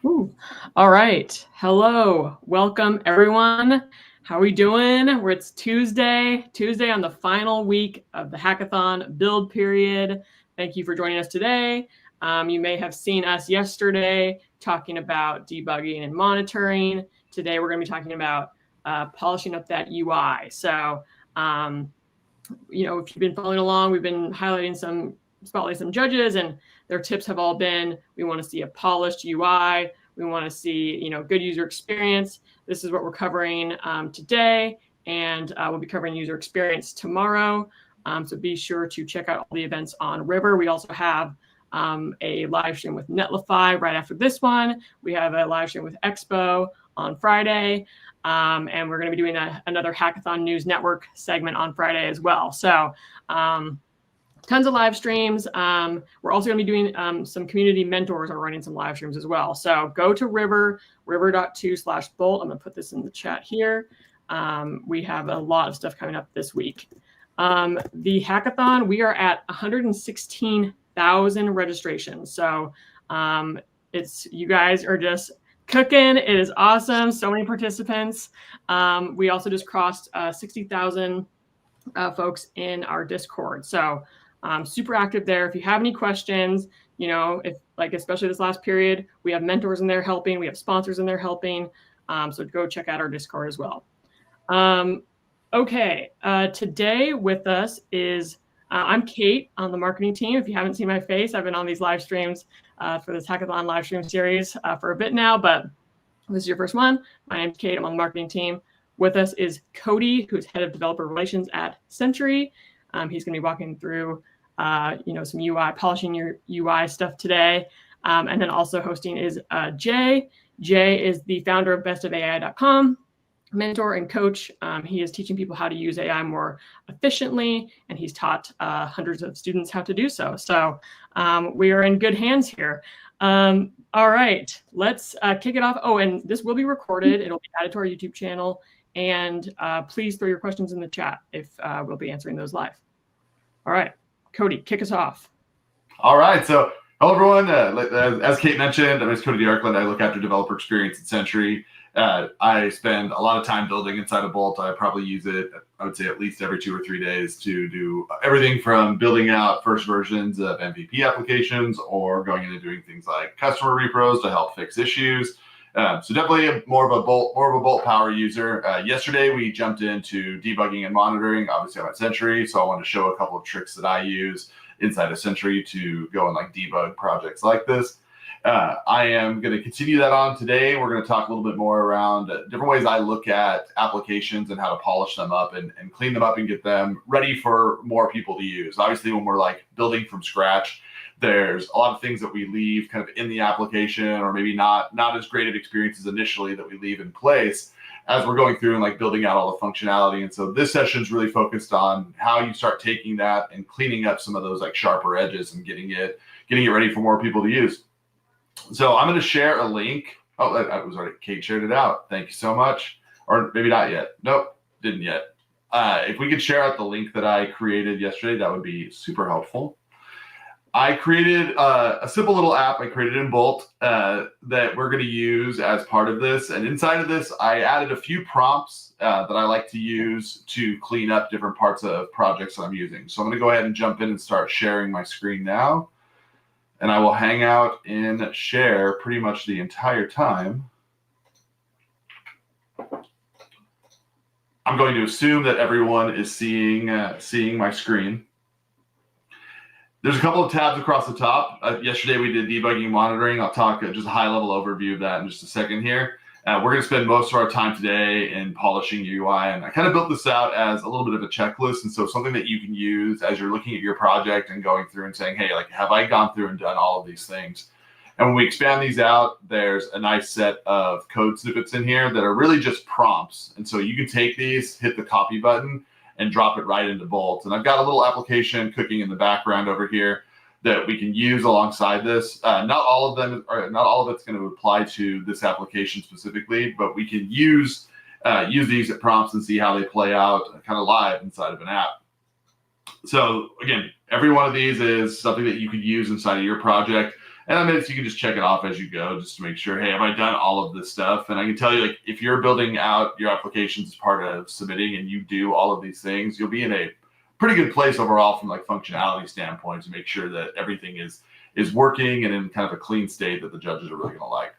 Ooh. All right. Hello. Welcome, everyone. How are we doing? It's Tuesday on the final week of the hackathon build period. Thank you for joining us today. You may have seen us yesterday talking about debugging and monitoring. Today, we're going to be talking about polishing up that UI. So, if you've been following along, we've been highlighting spotlighting some judges, and their tips have all been, we want to see a polished UI. We want to see, good user experience. This is what we're covering today, and we'll be covering user experience tomorrow. So be sure to check out all the events on River. We also have a live stream with Netlify right after this one. We have a live stream with Expo on Friday. And we're going to be doing another Hackathon News Network segment on Friday as well. So tons of live streams. We're also going to be doing some community mentors are running some live streams as well. So go to river.to/bolt. I'm going to put this in the chat here. We have a lot of stuff coming up this week. The hackathon, we are at 116,000 registrations. So you guys are just cooking. It is awesome. So many participants. We also just crossed 60,000 folks in our Discord. So super active there. If you have any questions, especially this last period, we have mentors in there helping. We have sponsors in there helping. So go check out our Discord as well. Okay. Today with us is I'm Kate on the marketing team. If you haven't seen my face, I've been on these live streams for this Hackathon live stream series for a bit now, but this is your first one. My name's Kate. I'm on the marketing team. With us is Cody, who's head of developer relations at Century. He's going to be walking through, some UI, polishing your UI stuff today. And then also hosting is Jay. Jay is the founder of bestofai.com. Mentor and coach. He is teaching people how to use AI more efficiently, and he's taught hundreds of students how to do so. So we are in good hands here. All right, let's kick it off. Oh, and this will be recorded. It'll be added to our YouTube channel. And please throw your questions in the chat if we'll be answering those live. All right, Cody, kick us off. All right, so hello, everyone. As Kate mentioned, my name is Cody Arkland. I look after developer experience at Century. I spend a lot of time building inside of Bolt. I probably use it, I would say, at least every 2 or 3 days to do everything from building out first versions of MVP applications or going in and doing things like customer repros to help fix issues. So definitely more of a Bolt power user. Yesterday, we jumped into debugging and monitoring. Obviously, I'm at Century, so I wanted to show a couple of tricks that I use inside of Century to go and debug projects like this. I am going to continue that on today. We're going to talk a little bit more around different ways I look at applications and how to polish them up and clean them up and get them ready for more people to use. Obviously, when we're building from scratch, there's a lot of things that we leave kind of in the application, or maybe not as great of experiences initially that we leave in place as we're going through and building out all the functionality. And so this session is really focused on how you start taking that and cleaning up some of those sharper edges and getting it ready for more people to use. So I'm going to share a link. Oh, that was already, Kate shared it out. Thank you so much. Or maybe not yet. Nope, didn't yet. If we could share out the link that I created yesterday, that would be super helpful. I created a simple little app I created in Bolt that we're going to use as part of this. And inside of this, I added a few prompts that I like to use to clean up different parts of projects that I'm using. So I'm going to go ahead and jump in and start sharing my screen now. And I will hang out and share pretty much the entire time. I'm going to assume that everyone is seeing my screen. There's a couple of tabs across the top. Yesterday we did debugging and monitoring. I'll talk just a high-level overview of that in just a second here. We're going to spend most of our time today in polishing UI, and I kind of built this out as a little bit of a checklist, and so something that you can use as you're looking at your project and going through and saying, hey, have I gone through and done all of these things? And when we expand these out, there's a nice set of code snippets in here that are really just prompts. And so you can take these, hit the copy button, and drop it right into Bolt. And I've got a little application cooking in the background over here that we can use alongside this. Not all of it's going to apply to this application specifically, but we can use these at prompts and see how they play out kind of live inside of an app. So again, every one of these is something that you could use inside of your project. And I mean, you can just check it off as you go just to make sure, hey, have I done all of this stuff? And I can tell you, like, if you're building out your applications as part of submitting and you do all of these things, you'll be in a pretty good place overall from like functionality standpoint to make sure that everything is working and in kind of a clean state that the judges are really going to like.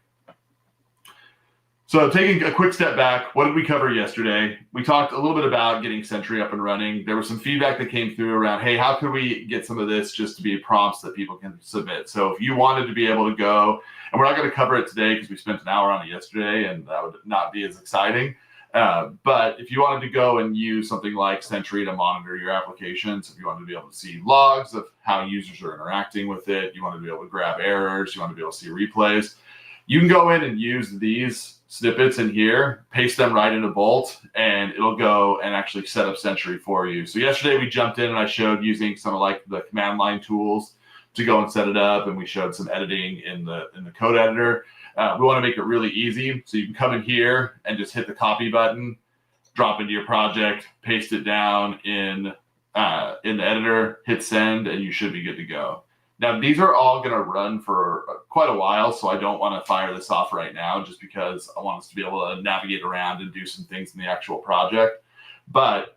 So taking a quick step back, what did we cover yesterday? We talked a little bit about getting Sentry up and running. There was some feedback that came through around, hey, how could we get some of this just to be prompts that people can submit? So if you wanted to be able to go, and we're not going to cover it today because we spent an hour on it yesterday and that would not be as exciting. But if you wanted to go and use something like Sentry to monitor your applications, if you wanted to be able to see logs of how users are interacting with it, you want to be able to grab errors, you want to be able to see replays, you can go in and use these snippets in here, paste them right into Bolt, and it'll go and actually set up Sentry for you. So yesterday we jumped in and I showed using some of like the command line tools to go and set it up, and we showed some editing in the code editor. We want to make it really easy, so you can come in here and just hit the copy button, drop into your project, paste it down in the editor, hit send, and you should be good to go. Now, these are all going to run for quite a while, so I don't want to fire this off right now just because I want us to be able to navigate around and do some things in the actual project. But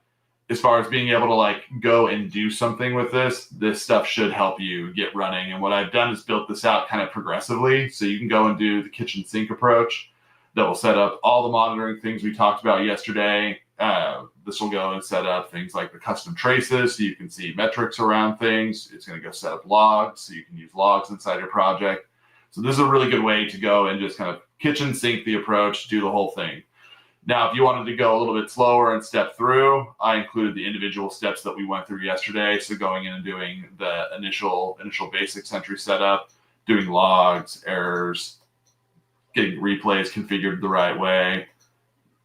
as far as being able to like go and do something with this stuff should help you get running. And what I've done is built this out kind of progressively. So you can go and do the kitchen sink approach that will set up all the monitoring things we talked about yesterday. This will go and set up things like the custom traces so you can see metrics around things. It's going to go set up logs so you can use logs inside your project. So this is a really good way to go and just kind of kitchen sink the approach, do the whole thing. Now, if you wanted to go a little bit slower and step through, I included the individual steps that we went through yesterday. So going in and doing the initial basic Sentry setup, doing logs, errors, getting replays configured the right way,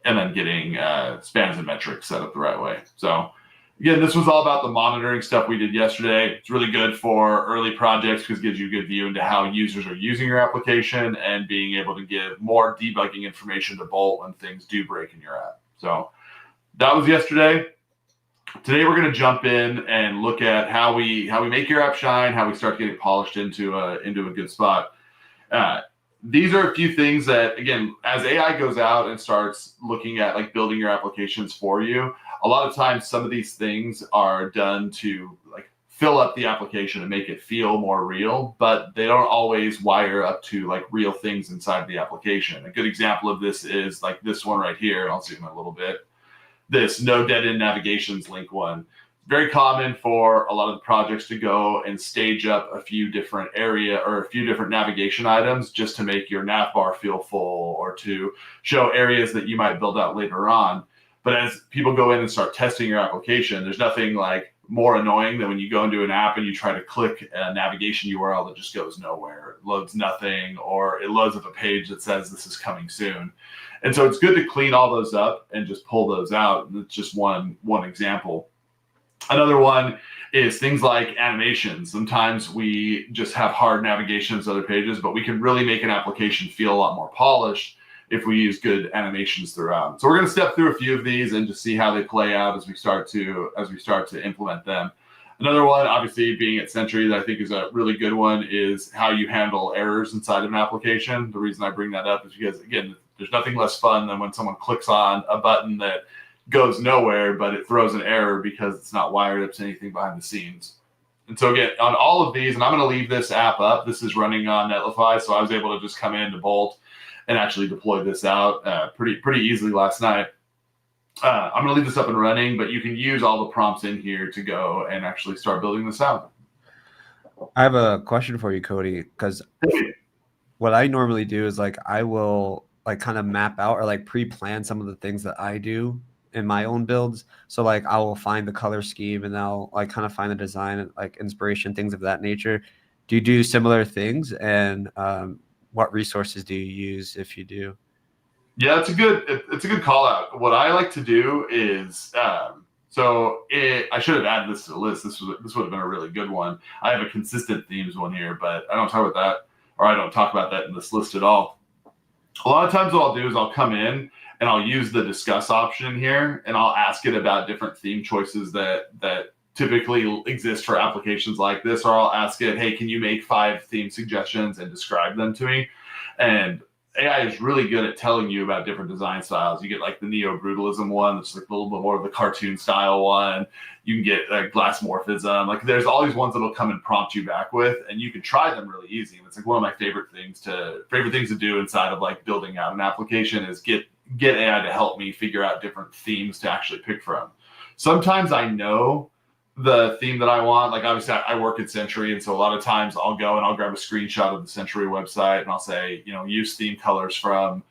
and then getting spans and metrics set up the right way. So again, this was all about the monitoring stuff we did yesterday. It's really good for early projects because it gives you a good view into how users are using your application and being able to give more debugging information to Bolt when things do break in your app. So that was yesterday. Today we're going to jump in and look at how we make your app shine, how we start getting polished into a good spot. These are a few things that, again, as AI goes out and starts looking at like building your applications for you, a lot of times some of these things are done to like fill up the application and make it feel more real, but they don't always wire up to like real things inside the application. A good example of this is like this one right here. I'll zoom in a little bit. This no dead end navigations link one. Very common for a lot of the projects to go and stage up a few different navigation items just to make your nav bar feel full or to show areas that you might build out later on. But as people go in and start testing your application, there's nothing like more annoying than when you go into an app and you try to click a navigation URL that just goes nowhere, it loads nothing, or it loads up a page that says this is coming soon. And so it's good to clean all those up and just pull those out. It's just one example. Another one is things like animations. Sometimes we just have hard navigations to other pages, but we can really make an application feel a lot more polished if we use good animations throughout. So we're going to step through a few of these and just see how they play out as we start to implement them. Another one, obviously being at Sentry, that I think is a really good one, is how you handle errors inside of an application. The reason I bring that up is because, again, there's nothing less fun than when someone clicks on a button that goes nowhere, but it throws an error because it's not wired up to anything behind the scenes. And so again, on all of these, and I'm going to leave this app up. This is running on Netlify, so I was able to just come into Bolt and actually deploy this out pretty easily last night. I'm going to leave this up and running, but you can use all the prompts in here to go and actually start building this out. I have a question for you, Cody, because what I normally do is like I will like kind of map out or like pre-plan some of the things that I do in my own builds. So like I will find the color scheme and I'll like kind of find the design and like inspiration, things of that nature. Do you do similar things? And what resources do you use if you do? Yeah, it's a good call out. What I like to do is, I should have added this to the list. This would have been a really good one. I have a consistent themes one here, but I don't talk about that, or I don't talk about that in this list at all. A lot of times what I'll do is I'll come in and I'll use the discuss option here and I'll ask it about different theme choices that typically exist for applications like this, or I'll ask it, hey, can you make 5 theme suggestions and describe them to me? And AI is really good at telling you about different design styles. You get like the neo-brutalism one, that's like a little bit more of the cartoon style one. You can get like glassmorphism. Like there's all these ones that'll come and prompt you back with, and you can try them really easy. And it's like one of my favorite things to do inside of like building out an application is get AI to help me figure out different themes to actually pick from. Sometimes I know the theme that I want. Like obviously I work at Century, and so a lot of times I'll go and I'll grab a screenshot of the Century website and I'll say, use theme colors from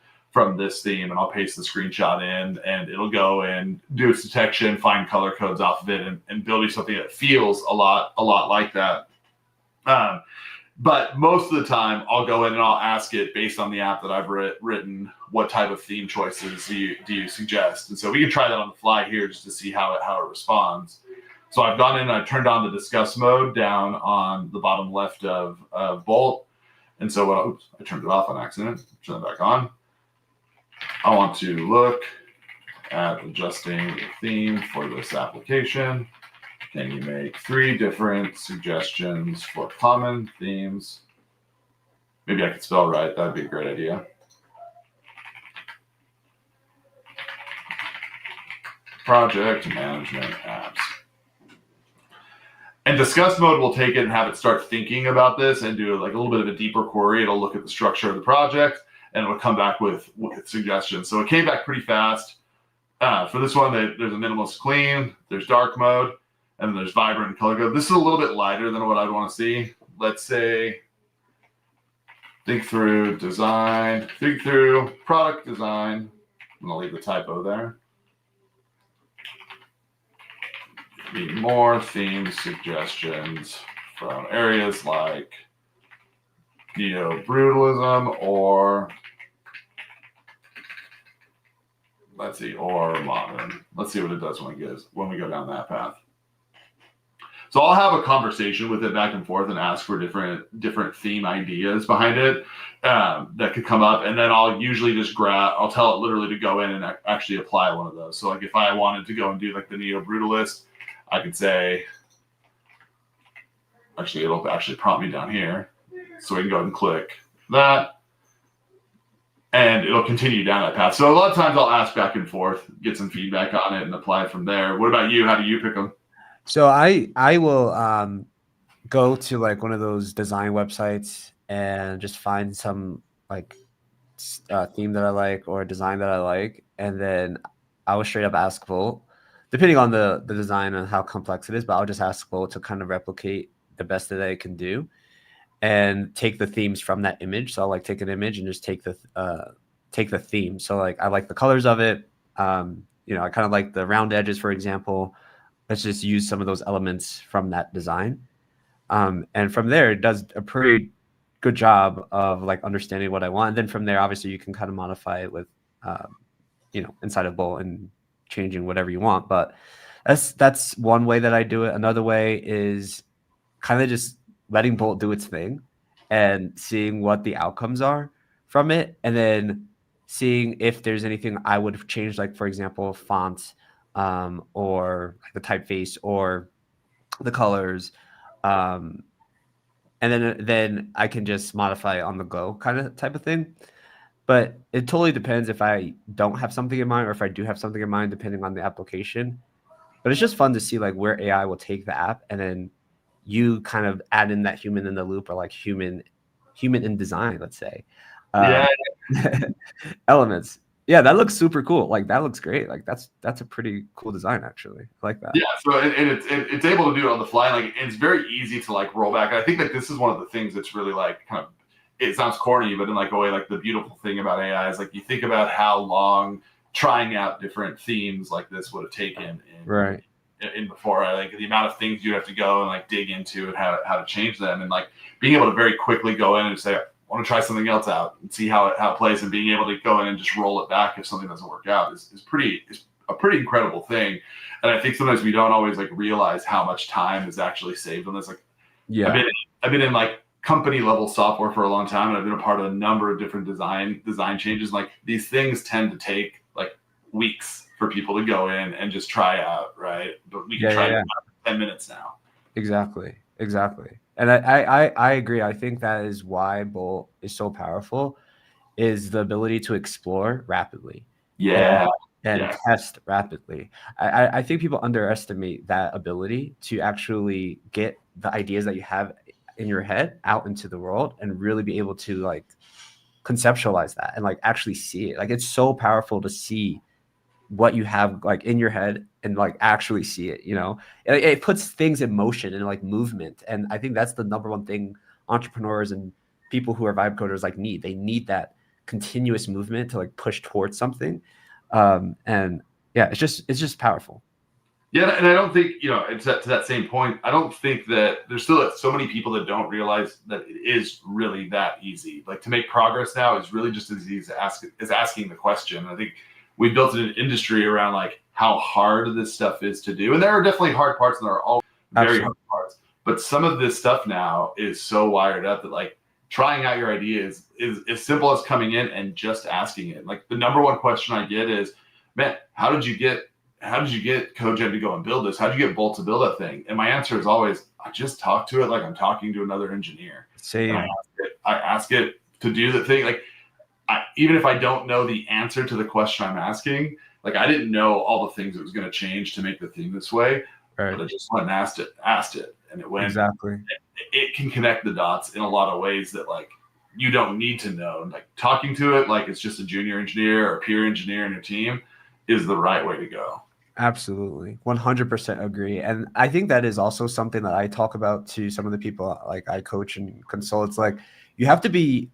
this theme, and I'll paste the screenshot in, and it'll go and do its detection, find color codes off of it, and build you something that feels a lot like that. But most of the time I'll go in and I'll ask it based on the app that I've written, what type of theme choices do you suggest? And so we can try that on the fly here just to see how it responds. So I've gone in and I've turned on the discuss mode down on the bottom left of Bolt. And so, I turned it off on accident. Turn it back on. I want to look at adjusting the theme for this application. Can you make 3 different suggestions for common themes? Maybe I could spell right. That'd be a great idea. Project management apps. And discuss mode will take it and have it start thinking about this and do like a little bit of a deeper query. It'll look at the structure of the project and it'll come back with suggestions. So it came back pretty fast. For this one, there's a minimalist clean, there's dark mode, and then there's vibrant and color code. This is a little bit lighter than what I'd want to see. Let's say, think through design, think through product design. I'm gonna leave the typo there. Need more theme suggestions from areas like neo-brutalism or or modern. Let's see what it does when we go down that path. So I'll have a conversation with it back and forth and ask for different theme ideas behind it that could come up, and then I'll usually just I'll tell it literally to go in and actually apply one of those. So like if I wanted to go and do like the neo-brutalist, I could say, actually, it'll actually prompt me down here. So we can go ahead and click that. And it'll continue down that path. So a lot of times I'll ask back and forth, get some feedback on it, and apply from there. What about you? How do you pick them? So I will go to like one of those design websites and just find some like theme that I like or design that I like. And then I will straight up ask Volt, depending on the design and how complex it is, but I'll just ask Volt to kind of replicate the best that it can do and take the themes from that image. So I'll like take an image and just take the theme. So like I like the colors of it. I kind of like the round edges, for example. Let's just use some of those elements from that design. And from there, it does a pretty good job of like understanding what I want. And then from there, obviously you can kind of modify it with, inside of Bolt and changing whatever you want. But that's one way that I do it. Another way is kind of just letting Bolt do its thing and seeing what the outcomes are from it, and then seeing if there's anything I would have changed, like for example, fonts, or like the typeface or the colors, and then I can just modify on the go kind of type of thing. But it totally depends if I don't have something in mind or if I do have something in mind, depending on the application. But it's just fun to see like where AI will take the app, and then you kind of add in that human in the loop, or like human in design, let's say. Elements. Yeah, that looks super cool. Like that looks great. Like that's a pretty cool design, actually. I like that. Yeah. So it's able to do it on the fly. Like it's very easy to like roll back. I think that this is one of the things that's really like kind of, it sounds corny, but in like a way, like the beautiful thing about AI is like you think about how long trying out different themes like this would have taken in before. Like the amount of things you have to go and like dig into and how to change them, and like being able to very quickly go in and say, I want to try something else out and see how it plays, and being able to go in and just roll it back if something doesn't work out is a pretty incredible thing. And I think sometimes we don't always like realize how much time is actually saved on this. Like, yeah, I've been in like company level software for a long time, and I've been a part of a number of different design changes. Like these things tend to take like weeks for people to go in and just try out, right? But we can try 10 minutes now. Exactly. And I agree. I think that is why Bolt is so powerful, is the ability to explore rapidly. Yeah. And test rapidly. I think people underestimate that ability to actually get the ideas that you have in your head out into the world and really be able to like conceptualize that and like actually see it. Like it's so powerful to see what you have like in your head and like actually see it, it puts things in motion and like movement. And I think that's the number one thing entrepreneurs and people who are vibe coders like they need that continuous movement to like push towards something. And yeah, it's just powerful. Yeah, and I don't think, it's to that same point, I don't think that there's still so many people that don't realize that it is really that easy. Like to make progress now is really just as easy as asking the question. I think we built an industry around like how hard this stuff is to do. And there are definitely hard parts and there are all very hard parts. But some of this stuff now is so wired up that like trying out your idea is as simple as coming in and just asking it. Like the number one question I get is, man, how did you get CodeGen to go and build this? How did you get Bolt to build that thing? And my answer is always, I just talk to it like I'm talking to another engineer. Same. And I ask it to do the thing. Like even if I don't know the answer to the question I'm asking, like I didn't know all the things it was going to change to make the thing this way, but I just went and asked it, and it went. Exactly. It can connect the dots in a lot of ways that like you don't need to know. Like talking to it like it's just a junior engineer or a peer engineer in your team is the right way to go. Absolutely. 100% agree. And I think that is also something that I talk about to some of the people like I coach and consult. It's like you have to be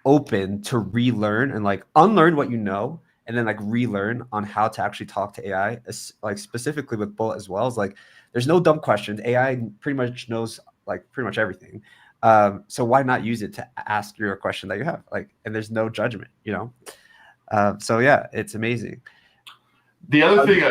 open to relearn and like unlearn what you know and then like relearn on how to actually talk to AI, like specifically with Bolt as well. Is like there's no dumb questions. AI pretty much knows like pretty much everything. So why not use it to ask your question that you have? Like, and there's no judgment, So yeah, it's amazing. The other thing,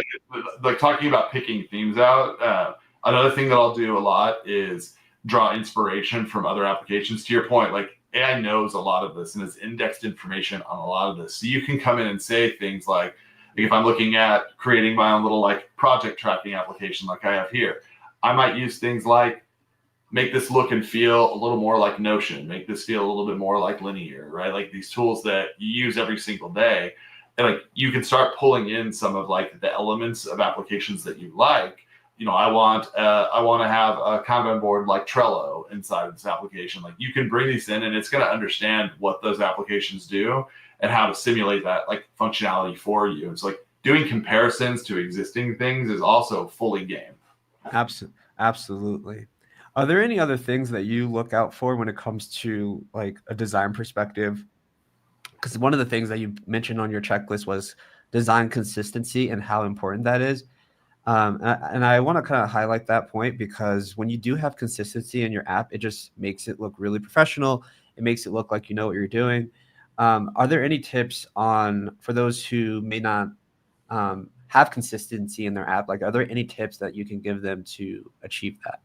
like talking about picking themes out, another thing that I'll do a lot is draw inspiration from other applications. To your point, like AI knows a lot of this and has indexed information on a lot of this. So you can come in and say things like if I'm looking at creating my own little like project tracking application like I have here, I might use things like make this look and feel a little more like Notion, make this feel a little bit more like Linear, right? Like these tools that you use every single day. And like you can start pulling in some of like the elements of applications that you like. I want to have a Kanban board like Trello inside of this application. Like you can bring these in, and it's going to understand what those applications do and how to simulate that like functionality for you. It's like doing comparisons to existing things is also fully game. Absolutely. Are there any other things that you look out for when it comes to like a design perspective? Because one of the things that you mentioned on your checklist was design consistency and how important that is. And I want to kind of highlight that point because when you do have consistency in your app, it just makes it look really professional. It makes it look like you know what you're doing. Are there any tips for those who may not have consistency in their app? Like, are there any tips that you can give them to achieve that?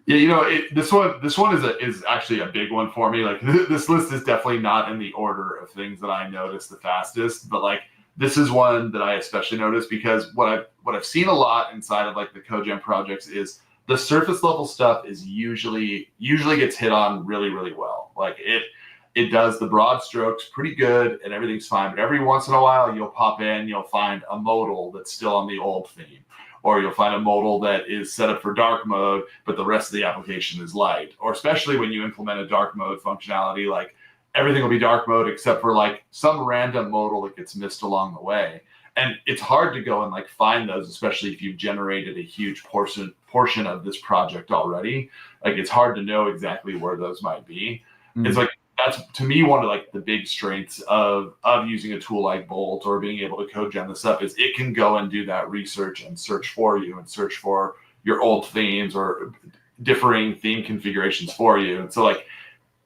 Yeah, this one is actually a big one for me. Like this list is definitely not in the order of things that I notice the fastest, but like this is one that I especially notice because what I've seen a lot inside of like the CodeGen projects is the surface level stuff is usually gets hit on really, really well. Like it does the broad strokes pretty good and everything's fine, but every once in a while you'll pop in, you'll find a modal that's still on the old theme. Or you'll find a modal that is set up for dark mode, but the rest of the application is light. Or especially when you implement a dark mode functionality, like everything will be dark mode except for like some random modal that gets missed along the way. And it's hard to go and like find those, especially if you've generated a huge portion of this project already. Like it's hard to know exactly where those might be. Mm-hmm. It's like that's to me one of like the big strengths of using a tool like Bolt or being able to CodeGen this up is it can go and do that research and search for you and search for your old themes or differing theme configurations for you. And so like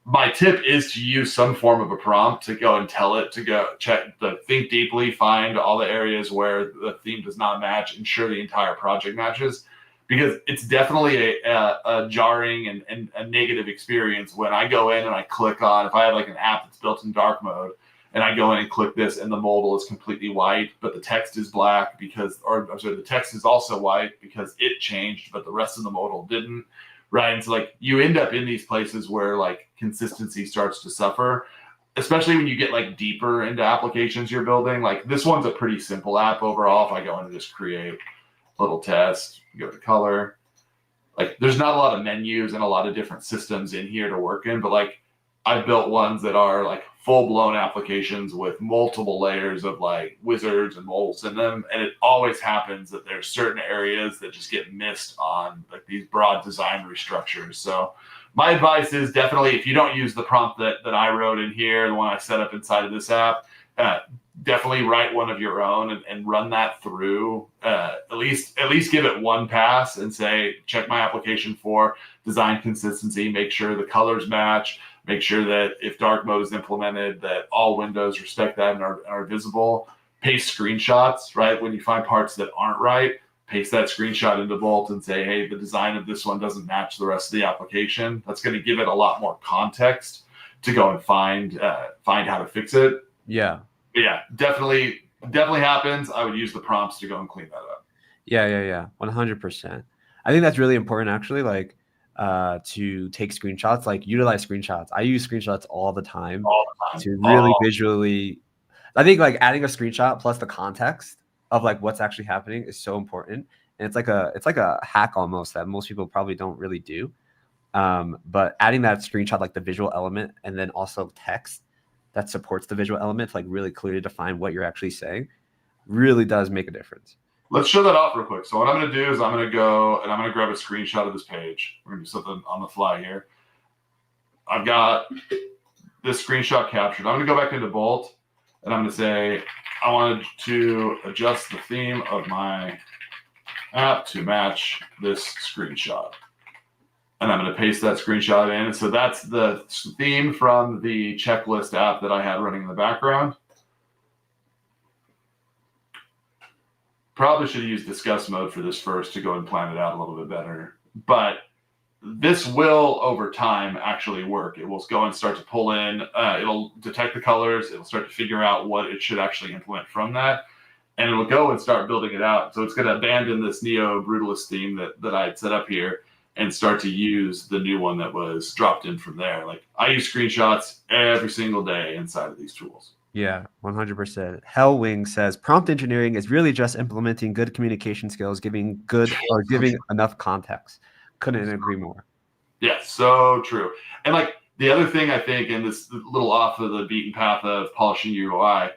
my tip is to use some form of a prompt to go and tell it to go check think deeply, find all the areas where the theme does not match, ensure the entire project matches. Because it's definitely a jarring and a negative experience when I go in and I click on, if I have like an app that's built in dark mode and I go in and click this, and the modal is completely white, but the text is black because, or I'm sorry, the text is also white because it changed, but the rest of the modal didn't, right? And so like you end up in these places where like consistency starts to suffer, especially when you get like deeper into applications you're building. Like this one's a pretty simple app overall. If I go into just create little test, go to color, like there's not a lot of menus and a lot of different systems in here to work in, but like I've built ones that are like full-blown applications with multiple layers of like wizards and moles in them. And it always happens that there's certain areas that just get missed on like these broad design restructures. So my advice is definitely, if you don't use the prompt that I wrote in here, the one I set up inside of this app, definitely write one of your own and run that through. At least give it one pass and say, check my application for design consistency, make sure the colors match, make sure that if dark mode is implemented, that all windows respect that and are visible. Paste screenshots, right? When you find parts that aren't right, paste that screenshot into Bolt and say, hey, the design of this one doesn't match the rest of the application. That's going to give it a lot more context to go and find how to fix it. Yeah. But yeah, definitely happens. I would use the prompts to go and clean that up. Yeah. 100%. I think that's really important, actually. Like, to take screenshots, like utilize screenshots. I use screenshots all the time to really visually. I think like adding a screenshot plus the context of like what's actually happening is so important, and it's like a hack almost that most people probably don't really do. But adding that screenshot, like the visual element, and then also text that supports the visual element to like really clearly define what you're actually saying, really does make a difference. Let's show that off real quick. So what I'm going to do is I'm going to go and I'm going to grab a screenshot of this page. We're going to do something on the fly here. I've got this screenshot captured. I'm going to go back into Bolt and I'm going to say, I wanted to adjust the theme of my app to match this screenshot. And I'm going to paste that screenshot in. And so that's the theme from the checklist app that I had running in the background. Probably should have used discuss mode for this first to go and plan it out a little bit better. But this will, over time, actually work. It will go and start to pull in. It'll detect the colors. It'll start to figure out what it should actually implement from that. And it'll go and start building it out. So it's going to abandon this neo-brutalist theme that I had set up here and start to use the new one that was dropped in from there. Like I use screenshots every single day inside of these tools. Yeah, 100%. Hellwing says prompt engineering is really just implementing good communication skills, giving enough context. Couldn't agree more. Yeah, so true. And like the other thing I think, and this little off of the beaten path of polishing your UI,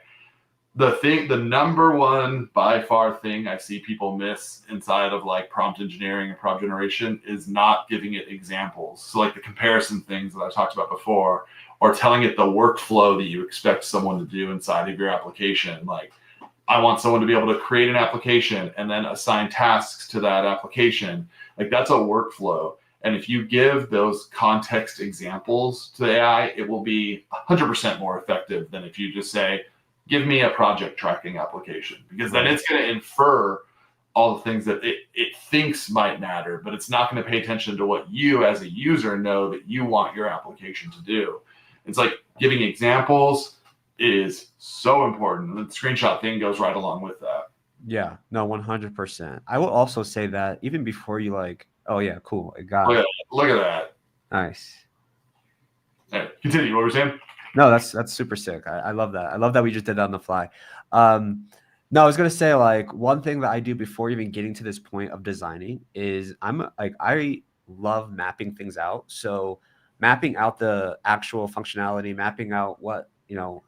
the number one by far thing I see people miss inside of like prompt engineering and prompt generation is not giving it examples. So like the comparison things that I talked about before, or telling it the workflow that you expect someone to do inside of your application. Like I want someone to be able to create an application and then assign tasks to that application. Like that's a workflow. And if you give those context examples to the AI, it will be 100% more effective than if you just say, give me a project tracking application, because then it's going to infer all the things that it thinks might matter, but it's not going to pay attention to what you as a user know that you want your application to do. It's like giving examples is so important. And the screenshot thing goes right along with that. Yeah, no, 100%. I will also say that even before you like, oh yeah, cool, I got it. Look at that. Nice. Hey, continue. What were you saying? No, that's super sick. I love that. I love that we just did that on the fly. No, I was gonna say like one thing that I do before even getting to this point of designing is I love mapping things out. So mapping out the actual functionality, mapping out what,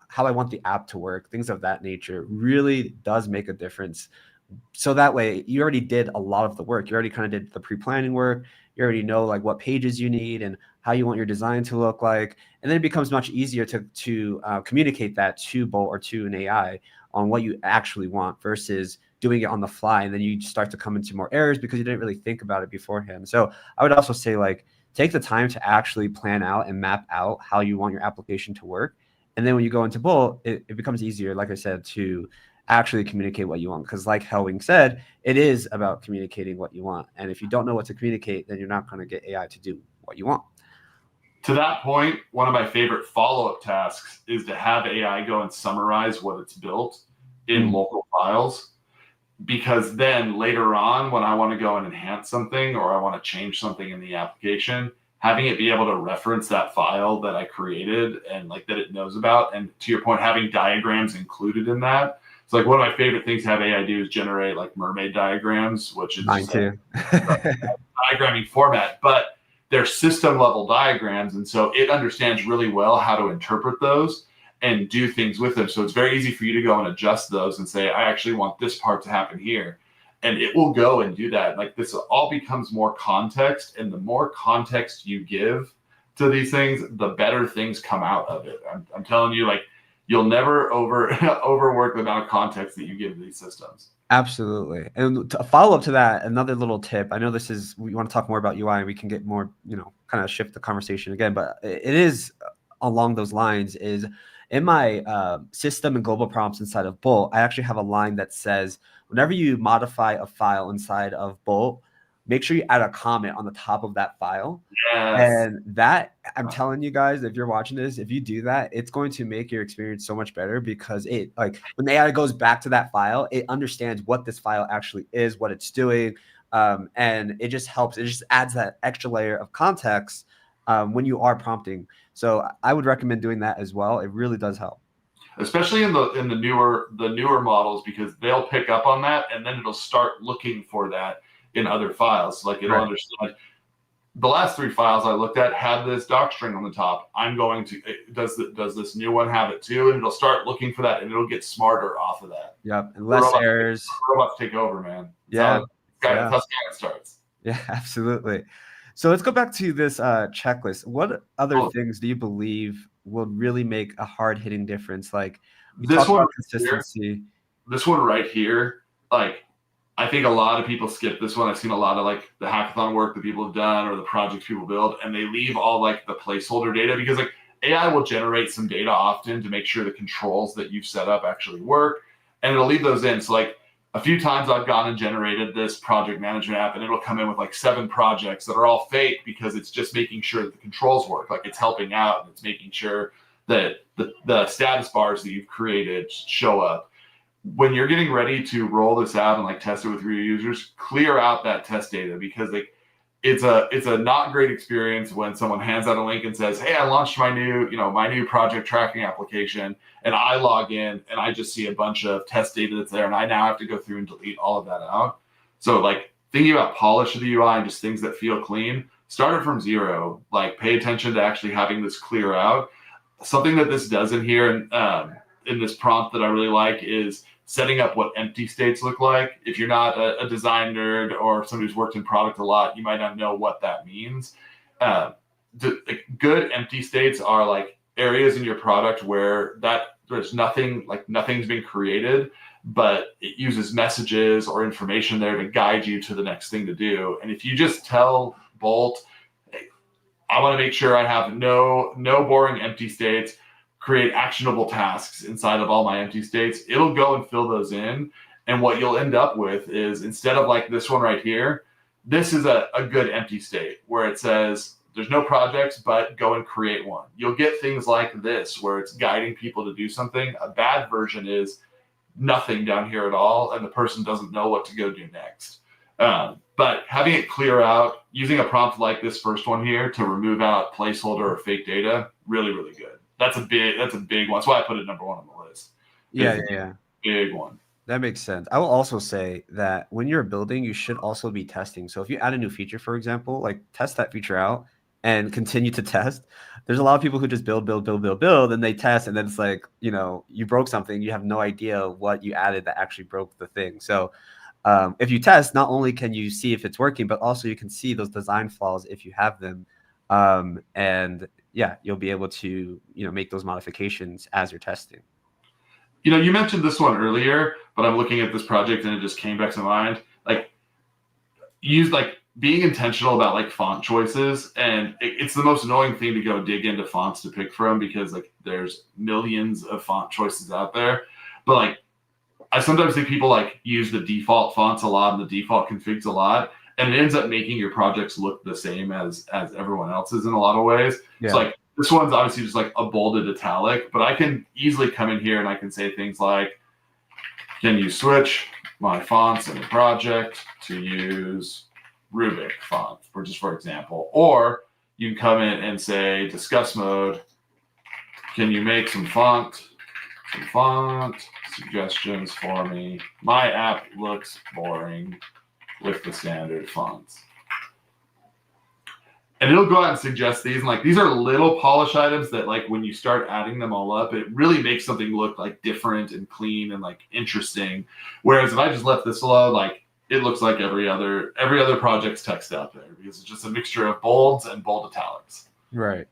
how I want the app to work, things of that nature really does make a difference. So that way you already did a lot of the work. You already kind of did the pre-planning work. You already know like what pages you need and how you want your design to look like. And then it becomes much easier to communicate that to Bolt or to an AI on what you actually want versus doing it on the fly. And then you start to come into more errors because you didn't really think about it beforehand. So I would also say like, take the time to actually plan out and map out how you want your application to work. And then when you go into Bolt, it becomes easier, like I said, to actually communicate what you want. Because like Hellwing said, it is about communicating what you want. And if you don't know what to communicate, then you're not going to get AI to do what you want. To that point, one of my favorite follow-up tasks is to have AI go and summarize what it's built in local files, because then later on, when I want to go and enhance something or I want to change something in the application, having it be able to reference that file that I created and like that it knows about. And to your point, having diagrams included in that. So like one of my favorite things to have AI do is generate like mermaid diagrams, which is Mine just too. diagramming format, but they're system level diagrams. And so it understands really well how to interpret those and do things with them. So it's very easy for you to go and adjust those and say, I actually want this part to happen here. And it will go and do that. Like this all becomes more context. And the more context you give to these things, the better things come out of it. I'm telling you, like, you'll never overwork the amount of context that you give to these systems. Absolutely. And to follow up to that, another little tip. I know this is, we want to talk more about UI and we can get more, kind of shift the conversation again, but it is along those lines is in my system and global prompts inside of Bolt, I actually have a line that says, whenever you modify a file inside of Bolt, make sure you add a comment on the top of that file. Yes. And that, I'm telling you guys, if you're watching this, if you do that, it's going to make your experience so much better, because it, like, when the AI goes back to that file, it understands what this file actually is, what it's doing. And it just helps. It just adds that extra layer of context when you are prompting. So I would recommend doing that as well. It really does help. Especially in the newer models, because they'll pick up on that and then it'll start looking for that in other files. Like it'll understand. The last 3 files I looked at had this doc string on the top. I'm going to, does this new one have it too? And it'll start looking for that and it'll get smarter off of that. Yep. And less errors. Robots take over, man. Yeah. That's how it starts. Yeah, absolutely. So let's go back to this checklist. What other things do you believe will really make a hard-hitting difference? Like we talked about consistency. This one right here, like, I think a lot of people skip this one. I've seen a lot of like the hackathon work that people have done or the projects people build, and they leave all like the placeholder data, because like AI will generate some data often to make sure the controls that you've set up actually work, and it'll leave those in. So like a few times I've gone and generated this project management app and it'll come in with like 7 projects that are all fake, because it's just making sure that the controls work. Like it's helping out and it's making sure that the status bars that you've created show up. When you're getting ready to roll this out and like test it with your users, clear out that test data, because like it's a not great experience when someone hands out a link and says, hey, I launched my new project tracking application, and I log in and I just see a bunch of test data that's there, and I now have to go through and delete all of that out. So like thinking about polish of the UI and just things that feel clean, start it from zero. Like pay attention to actually having this clear out. Something that this does in here and in this prompt that I really like is setting up what empty states look like. If you're not a design nerd or somebody who's worked in product a lot, you might not know what that means. Good empty states are like areas in your product where there's nothing, like nothing's been created, but it uses messages or information there to guide you to the next thing to do. And if you just tell Bolt, hey, I want to make sure I have no boring empty states, create actionable tasks inside of all my empty states, it'll go and fill those in. And what you'll end up with is, instead of like this one right here, this is a good empty state where it says there's no projects, but go and create one. You'll get things like this where it's guiding people to do something. A bad version is nothing down here at all, and the person doesn't know what to go do next. But having it clear out, using a prompt like this first one here to remove out placeholder or fake data, really, really good. That's a big one. That's why I put it number 1 on the list. Yeah. Big one. That makes sense. I will also say that when you're building, you should also be testing. So if you add a new feature, for example, like test that feature out and continue to test. There's a lot of people who just build, and they test, and then it's like, you broke something, you have no idea what you added that actually broke the thing. So if you test, not only can you see if it's working, but also you can see those design flaws if you have them. And yeah, you'll be able to, make those modifications as you're testing. You mentioned this one earlier, but I'm looking at this project and it just came back to mind. Like, use like being intentional about like font choices, and it's the most annoying thing to go dig into fonts to pick from, because like there's millions of font choices out there. But like, I sometimes think people like use the default fonts a lot and the default configs a lot, and it ends up making your projects look the same as everyone else's in a lot of ways. Yeah. So like this one's obviously just like a bolded italic, but I can easily come in here and I can say things like, can you switch my fonts in the project to use Rubik font, for example? Or you can come in and say, discuss mode, can you make some font suggestions for me? My app looks boring with the standard fonts. And it'll go out and suggest these. And like, these are little polish items that like, when you start adding them all up, it really makes something look like different and clean and like interesting. Whereas if I just left this alone, like it looks like every other project's text out there, because it's just a mixture of bolds and bold italics. Right.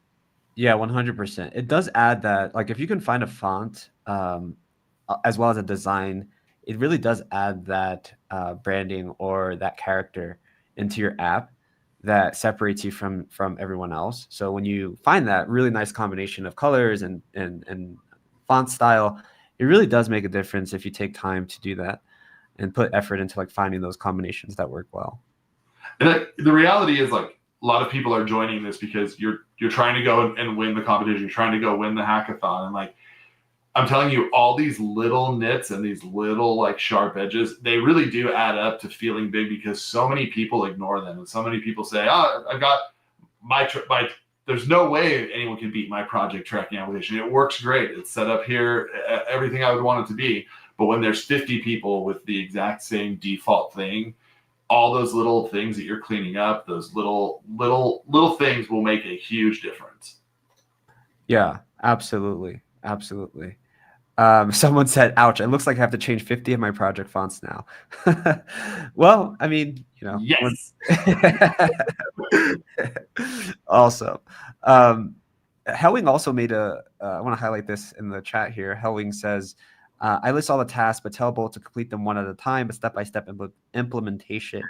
Yeah, 100%. It does add that, like, if you can find a font as well as a design, it really does add that branding or that character into your app that separates you from everyone else. So when you find that really nice combination of colors and font style, it really does make a difference if you take time to do that and put effort into like finding those combinations that work well. And the reality is, like, a lot of people are joining this because you're trying to go and win the competition. You're trying to go win the hackathon. And like, I'm telling you, all these little nits and these little like sharp edges, they really do add up to feeling big, because so many people ignore them. And so many people say, I've got my there's no way anyone can beat my project tracking application. It works great. It's set up here, everything I would want it to be. But when there's 50 people with the exact same default thing, all those little things that you're cleaning up, those little things will make a huge difference. Yeah, absolutely. Absolutely. Someone said, ouch, it looks like I have to change 50 of my project fonts now. Well, I mean, you know. Yes. Awesome. Helwing also made I want to highlight this in the chat here. Helwing says, I list all the tasks, but tell Bolt to complete them one at a time, a step-by-step implementation.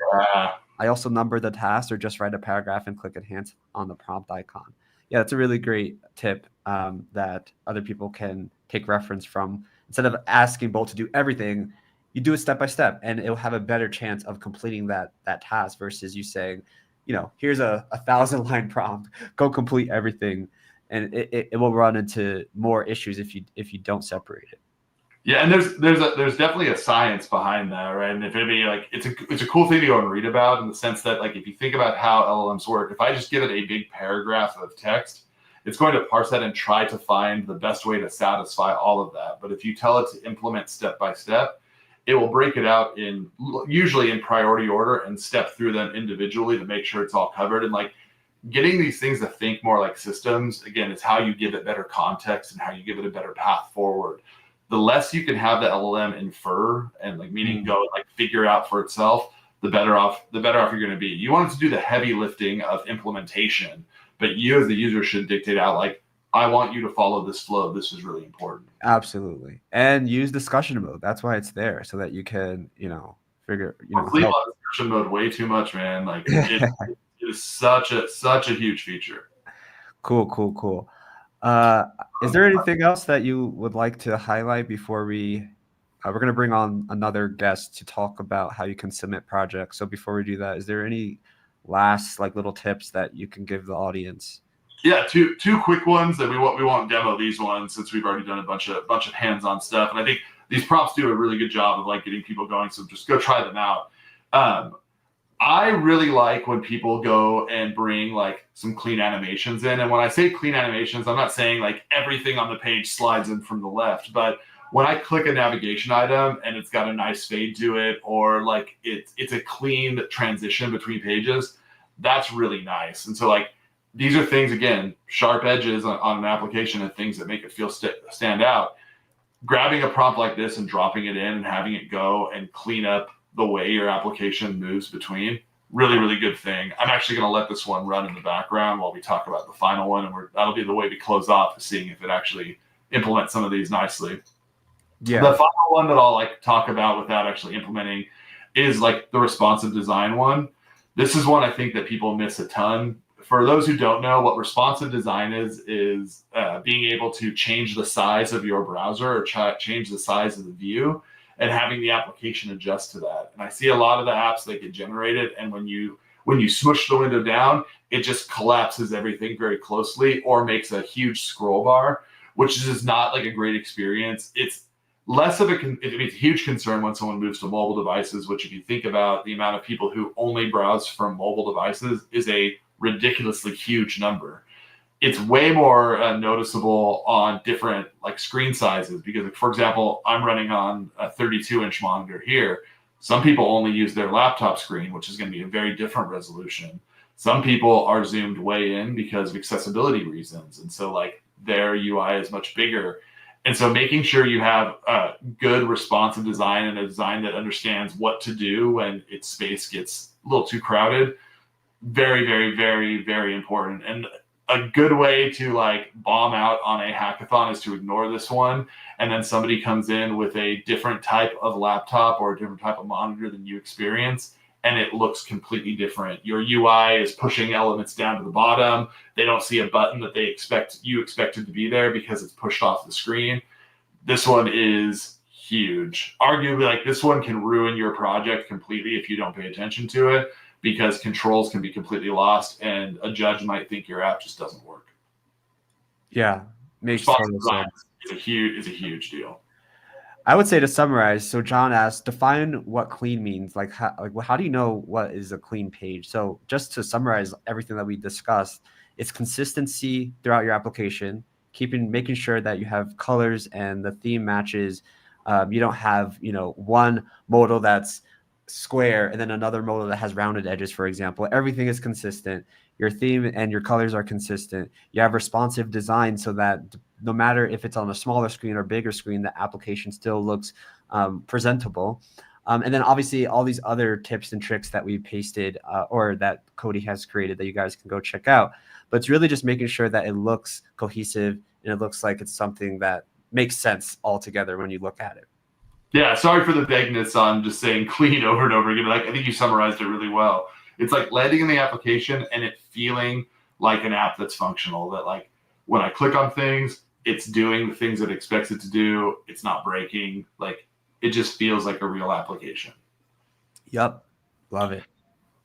I also number the tasks or just write a paragraph and click enhance on the prompt icon. Yeah, that's a really great tip that other people can take reference from. Instead of asking Bolt to do everything, you do it step by step, and it'll have a better chance of completing that task versus you saying, you know, here's a 1,000-line prompt, go complete everything, and it will run into more issues if you don't separate it. Yeah, and there's definitely a science behind that, right? And if anybody, like, it's a cool thing to go and read about, in the sense that, like, if you think about how LLMs work, if I just give it a big paragraph of text, it's going to parse that and try to find the best way to satisfy all of that. But if you tell it to implement step by step, it will break it out usually in priority order and step through them individually to make sure it's all covered. And like, getting these things to think more like systems, again, is how you give it better context and how you give it a better path forward. The less you can have the LLM infer and like, meaning go like figure out for itself, the better off you're going to be. You want it to do the heavy lifting of implementation, but you as the user should dictate out, like, I want you to follow this flow. This is really important. Absolutely. And use discussion mode. That's why it's there, so that you can, figure, Sleep on discussion mode way too much, man. Like, it is such a huge feature. Cool. Is there anything else that you would like to highlight before we're going to bring on another guest to talk about how you can submit projects? So before we do that, is there any last like little tips that you can give the audience? Yeah, two quick ones that we won't demo these ones since we've already done a bunch of hands-on stuff, and I think these prompts do a really good job of like getting people going. So just go try them out. I really like when people go and bring like some clean animations in. And when I say clean animations, I'm not saying like everything on the page slides in from the left, but when I click a navigation item and it's got a nice fade to it, or like it's a clean transition between pages, that's really nice. And so like, these are things, again, sharp edges on an application and things that make it feel stand out. Grabbing a prompt like this and dropping it in and having it go and clean up the way your application moves between, really, really good thing. I'm actually going to let this one run in the background while we talk about the final one, and that'll be the way we close off, seeing if it actually implements some of these nicely. Yeah. The final one that I'll like talk about without actually implementing is like the responsive design one. This is one I think that people miss a ton. For those who don't know, what responsive design is being able to change the size of your browser or change the size of the view and having the application adjust to that. And I see a lot of the apps that get generated, and when you smush the window down, it just collapses everything very closely or makes a huge scroll bar, which is not like a great experience. It's less of it's a huge concern when someone moves to mobile devices, which if you think about the amount of people who only browse from mobile devices is a ridiculously huge number. It's way more noticeable on different like screen sizes because, for example, I'm running on a 32-inch monitor here. Some people only use their laptop screen, which is going to be a very different resolution. Some people are zoomed way in because of accessibility reasons. And so like their UI is much bigger. And so making sure you have a good responsive design and a design that understands what to do when its space gets a little too crowded, very, very, very, very important. And a good way to like bomb out on a hackathon is to ignore this one. And then somebody comes in with a different type of laptop or a different type of monitor than you experience, and it looks completely different. Your UI is pushing elements down to the bottom. They don't see a button that you expected to be there because it's pushed off the screen. This one is huge. Arguably, like this one can ruin your project completely if you don't pay attention to it, because controls can be completely lost and a judge might think your app just doesn't work. Yeah, makes total sense. Is a huge deal. I would say to summarize, so John asked, define what clean means. Like how do you know what is a clean page? So just to summarize everything that we discussed, it's consistency throughout your application, making sure that you have colors and the theme matches. You don't have, one modal that's square and then another modal that has rounded edges, for example. Everything is consistent. Your theme and your colors are consistent. You have responsive design so that no matter if it's on a smaller screen or bigger screen, the application still looks presentable. And then obviously all these other tips and tricks that we pasted or that Cody has created that you guys can go check out. But it's really just making sure that it looks cohesive and it looks like it's something that makes sense altogether when you look at it. Yeah, sorry for the vagueness on just saying clean over and over again. Like I think you summarized it really well. It's like landing in the application and it feeling like an app that's functional, that like when I click on things, it's doing the things it expects it to do. It's not breaking. Like it just feels like a real application. Yep. Love it.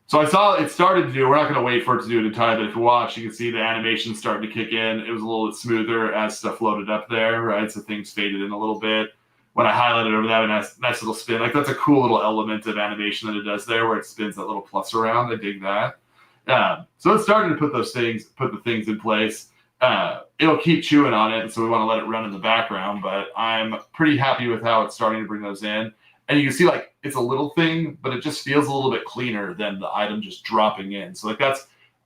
So I saw it started to do, we're not going to wait for it to do it in time, but if you watch, you can see the animation starting to kick in. It was a little bit smoother as stuff loaded up there, right? So things faded in a little bit. When I highlighted over that, a nice little spin. Like that's a cool little element of animation that it does there, where it spins that little plus around. I dig that. So it's starting to put the things in place. It'll keep chewing on it, and so we want to let it run in the background. But I'm pretty happy with how it's starting to bring those in. And you can see like it's a little thing, but it just feels a little bit cleaner than the item just dropping in. So like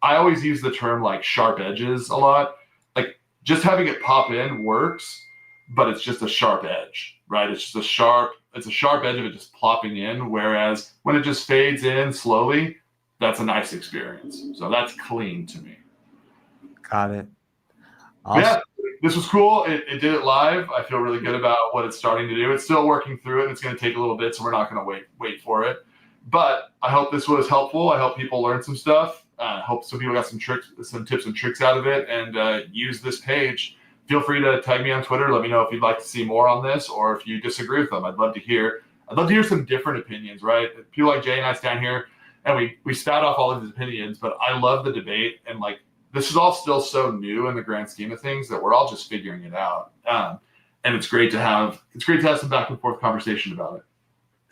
I always use the term like sharp edges a lot. Like just having it pop in works, but it's just a sharp edge, right? It's just a sharp edge of it just plopping in. Whereas when it just fades in slowly, that's a nice experience. So that's clean to me. Got it. Awesome. Yeah, this was cool. It did it live. I feel really good about what it's starting to do. It's still working through it. It's going to take a little bit, so we're not going to wait for it. But I hope this was helpful. I hope people learned some stuff. I hope some people got some tips and tricks out of it, and use this page. Feel free to tag me on Twitter. Let me know if you'd like to see more on this or if you disagree with them. I'd love to hear some different opinions, right? People like Jay and I stand here and we spout off all of these opinions, but I love the debate, and like this is all still so new in the grand scheme of things that we're all just figuring it out. And it's great to have some back and forth conversation about it.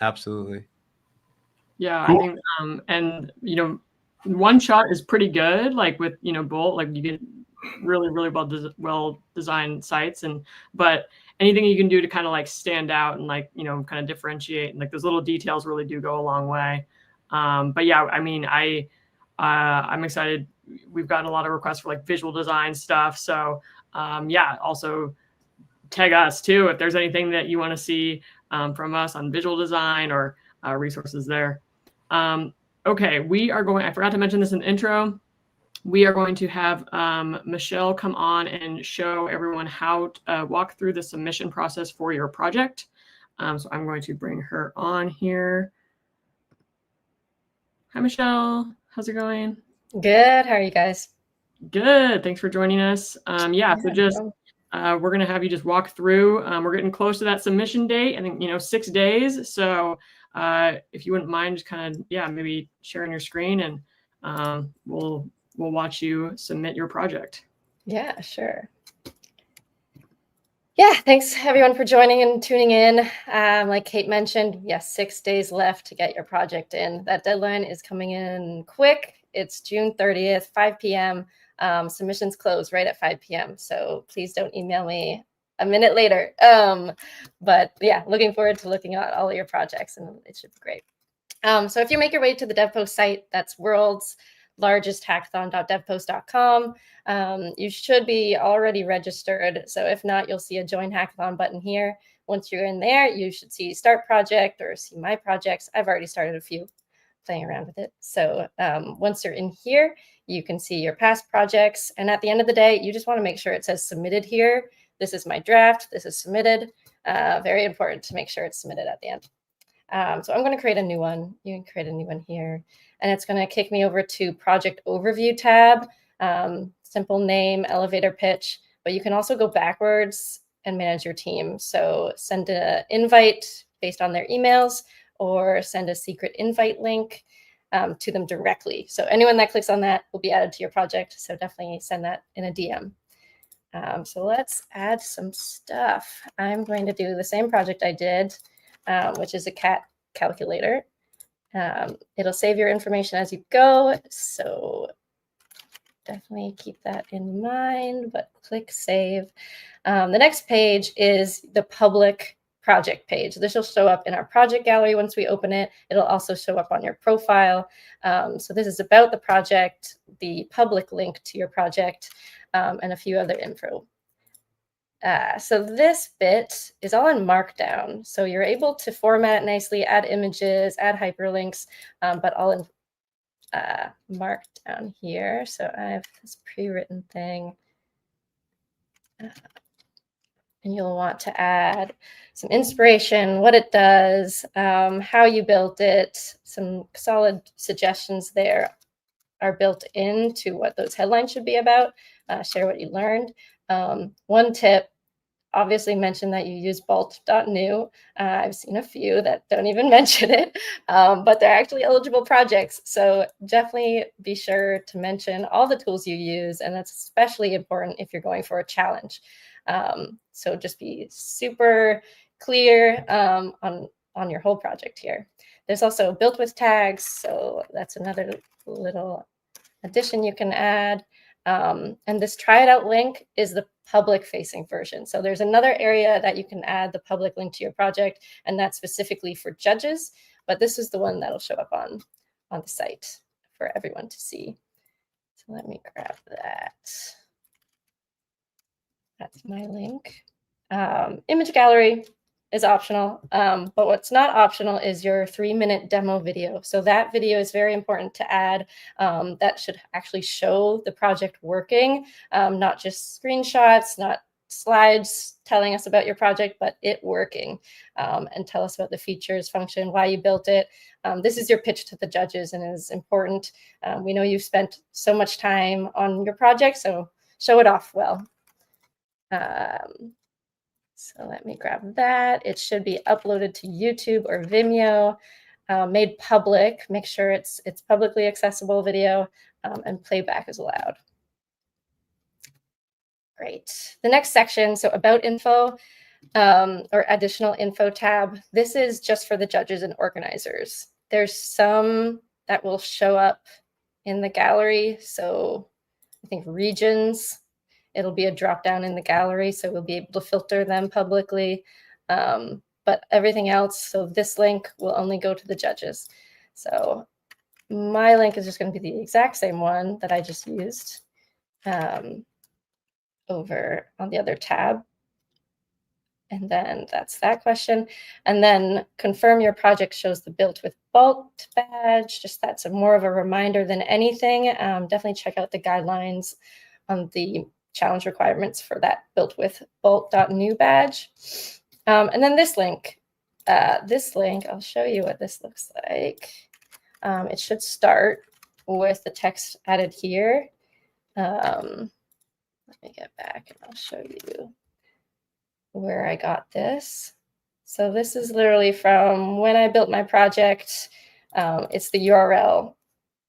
Absolutely. Yeah, cool. I think and one shot is pretty good, like with Bolt, like you get really well designed sites, but anything you can do to kind of like stand out and like kind of differentiate, and like those little details really do go a long way. But yeah, I mean I'm excited. We've gotten a lot of requests for like visual design stuff, so yeah, also tag us too if there's anything that you want to see from us on visual design or resources there. Okay, I forgot to mention this in the intro. We are going to have Michelle come on and show everyone how to walk through the submission process for your project. So I'm going to bring her on here. Hi, Michelle. How's it going? Good. How are you guys? Good. Thanks for joining us. Yeah, so just we're going to have you just walk through. We're getting close to that submission date. I think, 6 days. So if you wouldn't mind just kind of, maybe sharing your screen, and we'll watch you submit your project. Yeah, sure. Yeah, thanks everyone for joining and tuning in. Like Kate mentioned, yes, 6 days left to get your project in. That deadline is coming in quick. It's June 30th, 5 p.m. Submissions close right at 5 p.m. So please don't email me a minute later. But yeah, looking forward to looking at all of your projects, and it should be great. So if you make your way to the DevPost site, that's world's largest hackathon.devpost.com. You should be already registered. So if not, you'll see a Join Hackathon button here. Once you're in there, you should see Start Project or see My Projects. I've already started a few, playing around with it. So once you're in here, you can see your past projects. And at the end of the day, you just want to make sure it says submitted here. This is my draft. This is submitted. Very important to make sure it's submitted at the end. So I'm going to create a new one. You can create a new one here. And it's going to kick me over to Project Overview tab. Simple name, elevator pitch. But you can also go backwards and manage your team. So send an invite based on their emails, or send a secret invite link to them directly. So anyone that clicks on that will be added to your project. So definitely send that in a DM. So let's add some stuff. I'm going to do the same project I did, which is a cat calculator. It'll save your information as you go. So definitely keep that in mind, but click save. The next page is the public project page. This will show up in our project gallery once we open it. It'll also show up on your profile. So this is about the project, the public link to your project, and a few other info. So this bit is all in Markdown. So you're able to format it nicely, add images, add hyperlinks, but all in Markdown here. So I have this pre-written thing. And you'll want to add some inspiration, what it does, how you built it. Some solid suggestions there are built into what those headlines should be about. Share what you learned. One tip, obviously mention that you use bolt.new. I've seen a few that don't even mention it, but they're actually eligible projects. So definitely be sure to mention all the tools you use, and that's especially important if you're going for a challenge. So just be super clear on your whole project here. There's also built with tags, so that's another little addition you can add. And this try it out link is the public facing version. So there's another area that you can add the public link to your project, and that's specifically for judges. But this is the one that'll show up on the site for everyone to see. So let me grab that. That's my link. Image gallery is optional, but what's not optional is your 3-minute demo video. So that video is very important to add. That should actually show the project working, not just screenshots, not slides telling us about your project, but it working, and tell us about the features, function, why you built it. This is your pitch to the judges and is important. We know you've spent so much time on your project, so show it off well. So let me grab that. It should be uploaded to YouTube or Vimeo, made public. Make sure it's publicly accessible video, and playback is allowed. Great. The next section, so about info, or additional info tab. This is just for the judges and organizers. There's some that will show up in the gallery. So I think regions, it'll be a drop down in the gallery, so we'll be able to filter them publicly. But everything else, so this link will only go to the judges. So my link is just going to be the exact same one that I just used over on the other tab. And then that's that question. And then confirm your project shows the built with Bolt badge. Just that's more of a reminder than anything. Definitely check out the guidelines on the challenge requirements for that built with bolt.new badge. And then this link, I'll show you what this looks like. It should start with the text added here. Let me get back and I'll show you where I got this. So this is literally from when I built my project. It's the URL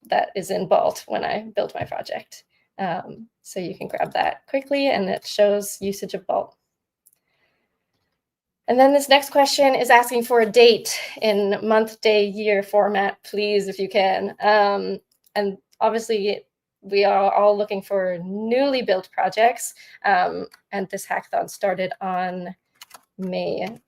that is in Vault when I built my project. So you can grab that quickly, and it shows usage of Vault. And then this next question is asking for a date in month, day, year format, please, if you can. And obviously, we are all looking for newly built projects. And this hackathon started on May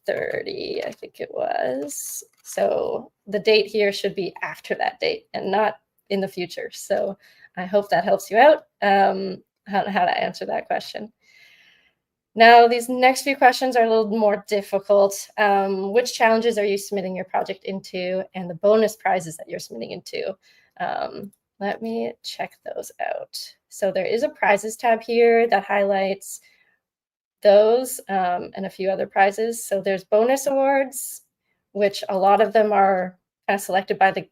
30, I think it was. So the date here should be after that date and not in the future. So I hope that helps you out, how to answer that question. Now, these next few questions are a little more difficult. Which challenges are you submitting your project into, and the bonus prizes that you're submitting into? Let me check those out. So there is a prizes tab here that highlights those and a few other prizes. So there's bonus awards, which a lot of them are kind of selected by the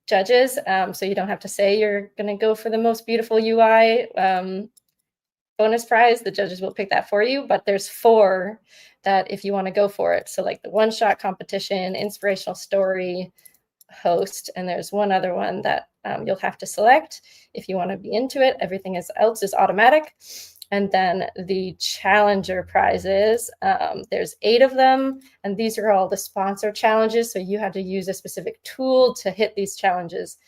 judges. So you don't have to say you're going to go for the most beautiful UI bonus prize. The judges will pick that for you, but there's 4 that if you want to go for it. So like the one-shot competition, inspirational story, host, and there's one other one that you'll have to select if you want to be into it. Everything else is automatic. And then the challenger prizes, there's 8 of them, and these are all the sponsor challenges. So you have to use a specific tool to hit these challenges.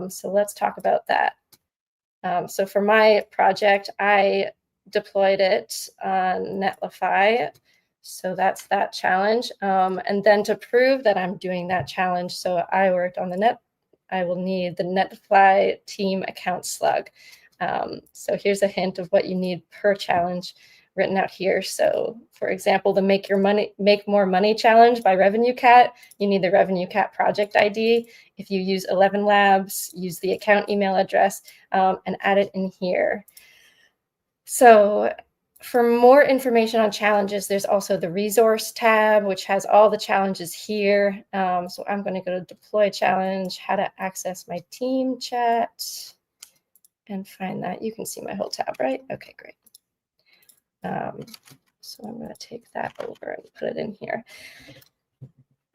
So let's talk about that. So for my project, I deployed it on Netlify. So that's that challenge. And then to prove that I'm doing that challenge, so I worked on the net, I will need the Netlify team account slug. So here's a hint of what you need per challenge written out here. So for example, the Make More Money challenge by Revenue Cat, you need the Revenue Cat project ID. If you use 11 Labs, use the account email address and add it in here. So for more information on challenges, there's also the resource tab, which has all the challenges here. So I'm going to go to deploy challenge, how to access my team chat, and find that. You can see my whole tab, right? Okay, great. So I'm going to take that over and put it in here.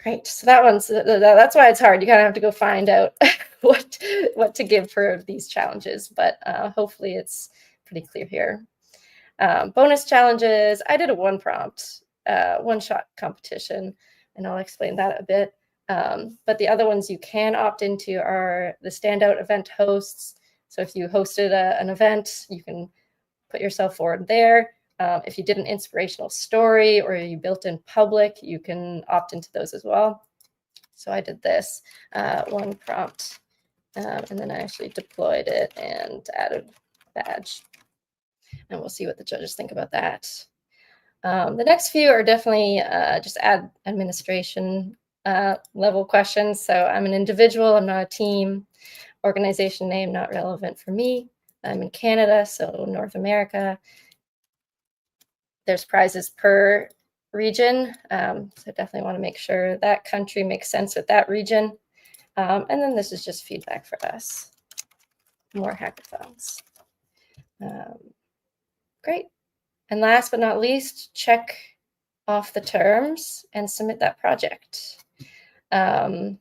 Great. So that's why it's hard. You kind of have to go find out what to give for these challenges, but hopefully it's pretty clear here. Bonus challenges. I did a one-shot competition, and I'll explain that a bit. But the other ones you can opt into are the standout event hosts. So if you hosted an event, you can put yourself forward there. If you did an inspirational story or you built in public, you can opt into those as well. So I did this one prompt, and then I actually deployed it and added a badge. And we'll see what the judges think about that. The next few are definitely just administration level questions. So I'm an individual, I'm not a team. Organization name, not relevant for me. I'm in Canada, so North America. There's prizes per region. So definitely want to make sure that country makes sense with that region. And then this is just feedback for us. More hackathons. Great. And last but not least, check off the terms and submit that project. And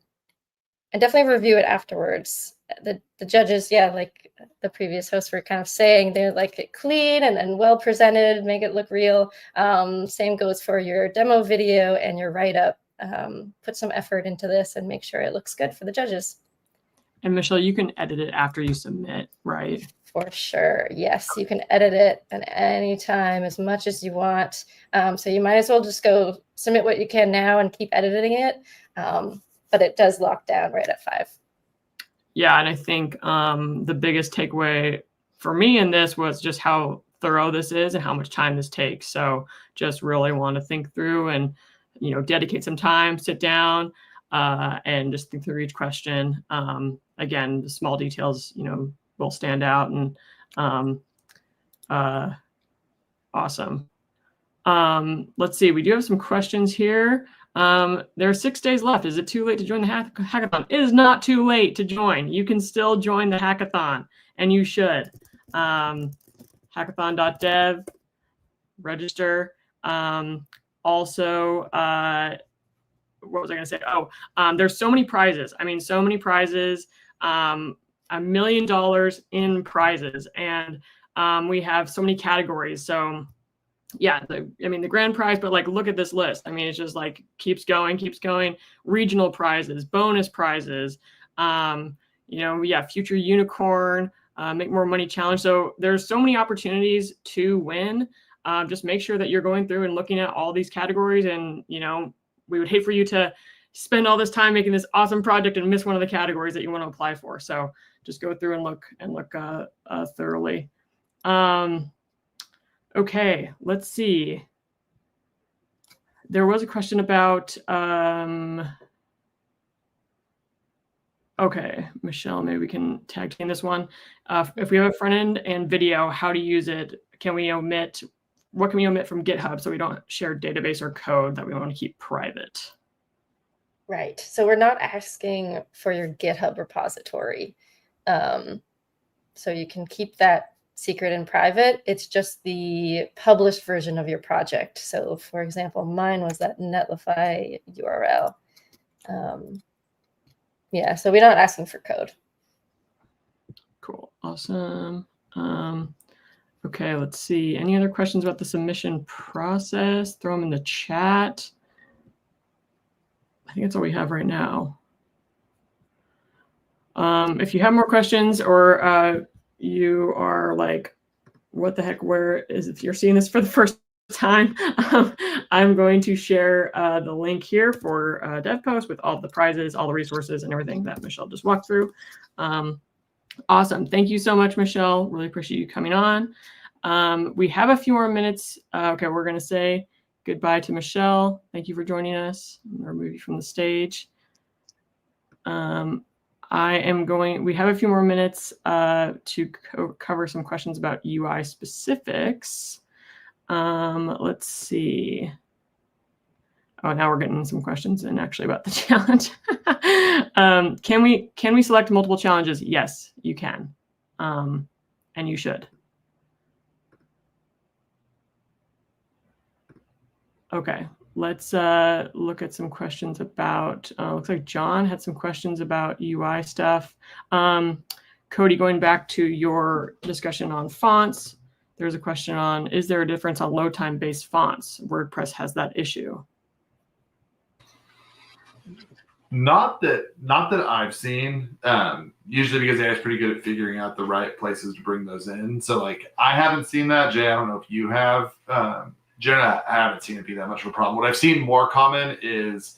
definitely review it afterwards. The judges, yeah, like the previous hosts were kind of saying, they like it clean and well presented, make it look real. Same goes for your demo video and your write-up. Put some effort into this and make sure it looks good for the judges. And Michelle, you can edit it after you submit, right? For sure. Yes, you can edit it at any time, as much as you want. So you might as well just go submit what you can now and keep editing it. But it does lock down right at 5. Yeah, and I think the biggest takeaway for me in this was just how thorough this is and how much time this takes. So just really want to think through and, dedicate some time, sit down, and just think through each question. Again, the small details, will stand out, and awesome. Let's see, we do have some questions here. There are 6 days left. Is it too late to join the hackathon? It is not too late to join. You can still join the hackathon, and you should. Hackathon.dev. register. Also, what was I going to say? Oh, there's so many prizes. I mean, so many prizes, $1 million in prizes. And we have so many categories. So yeah, the grand prize, but like, look at this list. I mean, it's just like keeps going, regional prizes, bonus prizes, future unicorn, make more money challenge. So there's so many opportunities to win. Just make sure that you're going through and looking at all these categories. And, we would hate for you to spend all this time making this awesome project and miss one of the categories that you want to apply for. So just go through and look thoroughly. Okay, let's see. There was a question about, okay, Michelle, maybe we can tag team this one. If we have a front end and video, how to use it? What can we omit from GitHub so we don't share database or code that we want to keep private? Right. So we're not asking for your GitHub repository. So you can keep that secret and private. It's just the published version of your project. So for example, mine was that Netlify URL. Yeah, so we're not asking for code. Cool. Awesome. Okay, let's see. Any other questions about the submission process? Throw them in the chat. I think that's all we have right now. If you have more questions or you are like, what the heck, where is it? If you're seeing this for the first time, I'm going to share the link here for DevPost with all the prizes, all the resources, and everything that Michelle just walked through. Awesome. Thank you so much, Michelle. Really appreciate you coming on. We have a few more minutes. Okay, we're going to say goodbye to Michelle. Thank you for joining us. I'm going to remove you from the stage. We have a few more minutes to cover some questions about UI specifics. Let's see. Oh, now we're getting some questions and actually about the challenge. Can we select multiple challenges? Yes, you can. And you should. Okay, let's look at some questions about, looks like John had some questions about UI stuff. Cody, going back to your discussion on fonts, there's a question on, is there a difference on load time based fonts? WordPress has that issue. Not that I've seen. Usually because AI is pretty good at figuring out the right places to bring those in. So like I haven't seen that. Jay, I don't know if you have. Jenna, I haven't seen it be that much of a problem. What I've seen more common is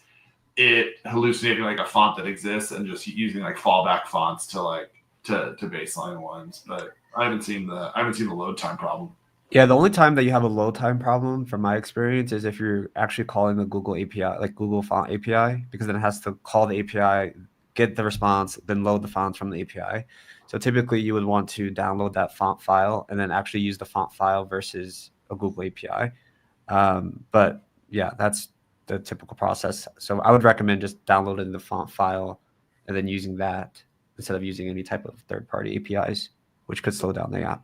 it hallucinating like a font that exists and just using like fallback fonts to baseline ones. But I haven't seen the load time problem. Yeah, the only time that you have a load time problem, from my experience, is if you're actually calling the Google API, like Google Font API, because then it has to call the API, get the response, then load the fonts from the API. So typically you would want to download that font file and then actually use the font file versus a Google API. But yeah, that's the typical process. So I would recommend just downloading the font file and then using that instead of using any type of third-party APIs, which could slow down the app.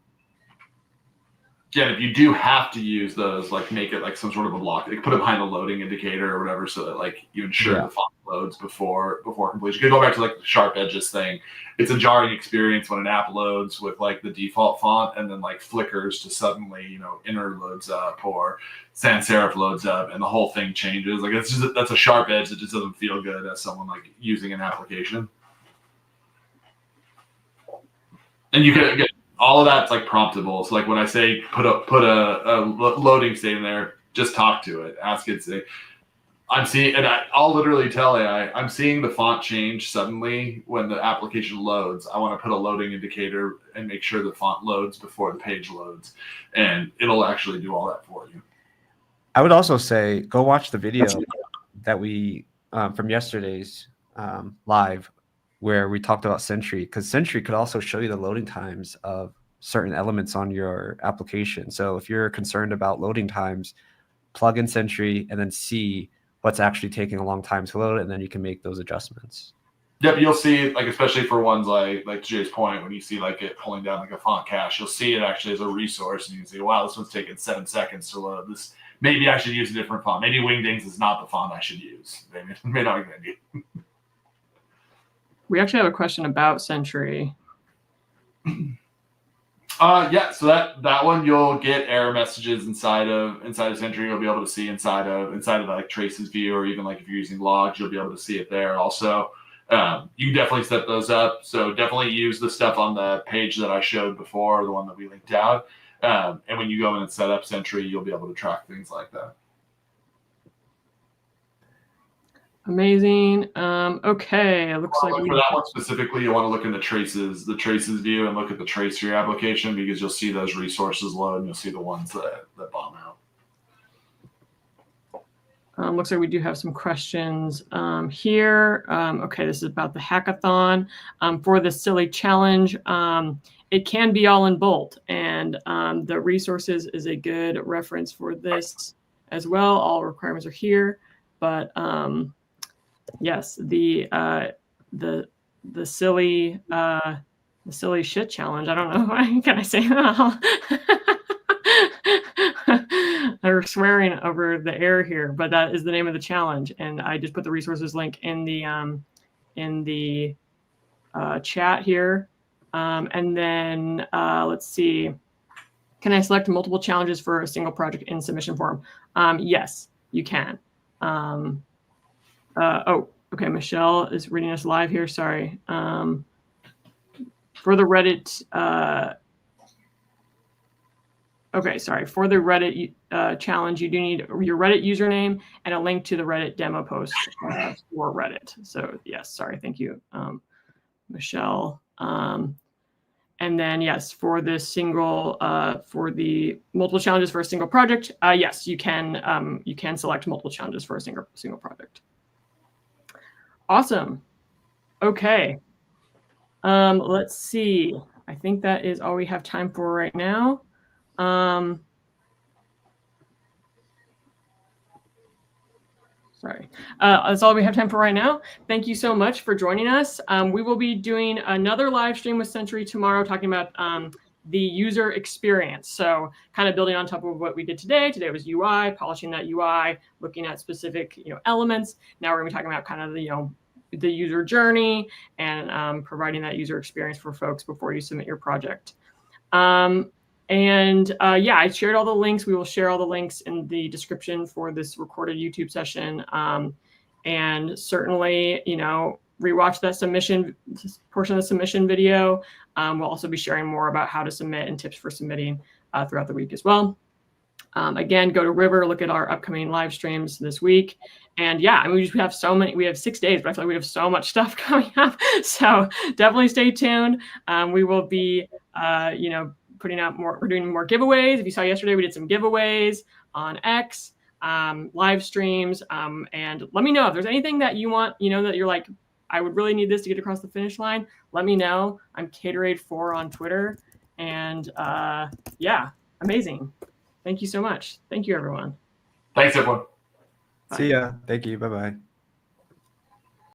Yeah, if you do have to use those, like make it like some sort of a block, like put it behind a loading indicator or whatever, so that like you ensure the font loads before completion. You can go back to like the sharp edges thing. It's a jarring experience when an app loads with like the default font and then like flickers to suddenly, Inner loads up or sans serif loads up and the whole thing changes. Like that's a sharp edge that just doesn't feel good as someone like using an application. And you can get all of that's like promptable. So like when I say put a loading state in there, just talk to it, ask it. Say, I'm seeing, and I'll literally tell AI, I'm seeing the font change suddenly when the application loads. I want to put a loading indicator and make sure the font loads before the page loads, and it'll actually do all that for you. I would also say go watch the video that we from yesterday's live, where we talked about Sentry, because Sentry could also show you the loading times of certain elements on your application. So if you're concerned about loading times, plug in Sentry and then see what's actually taking a long time to load, and then you can make those adjustments. Yep, you'll see, like, especially for ones like Jay's point, when you see like it pulling down like a font cache, you'll see it actually as a resource, and you can see, wow, this one's taking 7 seconds to load. This maybe I should use a different font. Maybe Wingdings is not the font I should use. They may not be. We actually have a question about Sentry. Yeah, so that one you'll get error messages inside of Sentry. You'll be able to see inside of like Traces view, or even like if you're using logs, you'll be able to see it there also. You can definitely set those up. So definitely use the stuff on the page that I showed before, the one that we linked out. And when you go in and set up Sentry, you'll be able to track things like that. Amazing. Okay, it looks like for that one specifically, you want to look in the traces view and look at the trace for your application, because you'll see those resources load and you'll see the ones that bomb out. Looks like we do have some questions here. Okay, this is about the hackathon. For the silly challenge, it can be all in bold, and the resources is a good reference for this as well. All requirements are here, but yes, the silly shit challenge. I don't know. Why can I say that? They're swearing over the air here, but that is the name of the challenge, and I just put the resources link in the chat here. And then let's see. Can I select multiple challenges for a single project in submission form? Yes, you can. Oh, okay. Michelle is reading us live here. Sorry. For the Reddit. Okay, sorry. For the Reddit challenge, you do need your Reddit username and a link to the Reddit demo post for Reddit. So yes, sorry. Thank you, Michelle. And then yes, for the for the multiple challenges for a single project, yes, you can select multiple challenges for a single project. Awesome. Okay. Let's see. I think that is all we have time for right now. Sorry. That's all we have time for right now. Thank you so much for joining us. We will be doing another live stream with Sentry tomorrow, talking about the user experience. So kind of building on top of what we did today. Today was UI, polishing that UI, looking at specific elements. Now we're going to be talking about kind of the user journey and providing that user experience for folks before you submit your project. Yeah, I shared all the links. We will share all the links in the description for this recorded YouTube session. And certainly, rewatch that portion of the submission video. We'll also be sharing more about how to submit and tips for submitting throughout the week as well. Again, go to River, look at our upcoming live streams this week. And yeah, I mean, we have so many, we have 6 days, but I feel like we have so much stuff coming up. So definitely stay tuned. We will be, putting out more, we're doing more giveaways. If you saw yesterday, we did some giveaways on X, live streams. And let me know if there's anything that you want, that you're like, I would really need this to get across the finish line. Let me know. I'm Caterade4 on Twitter. And yeah, amazing. Thank you so much. Thank you, everyone. Thanks, everyone. See ya. Thank you. Bye-bye.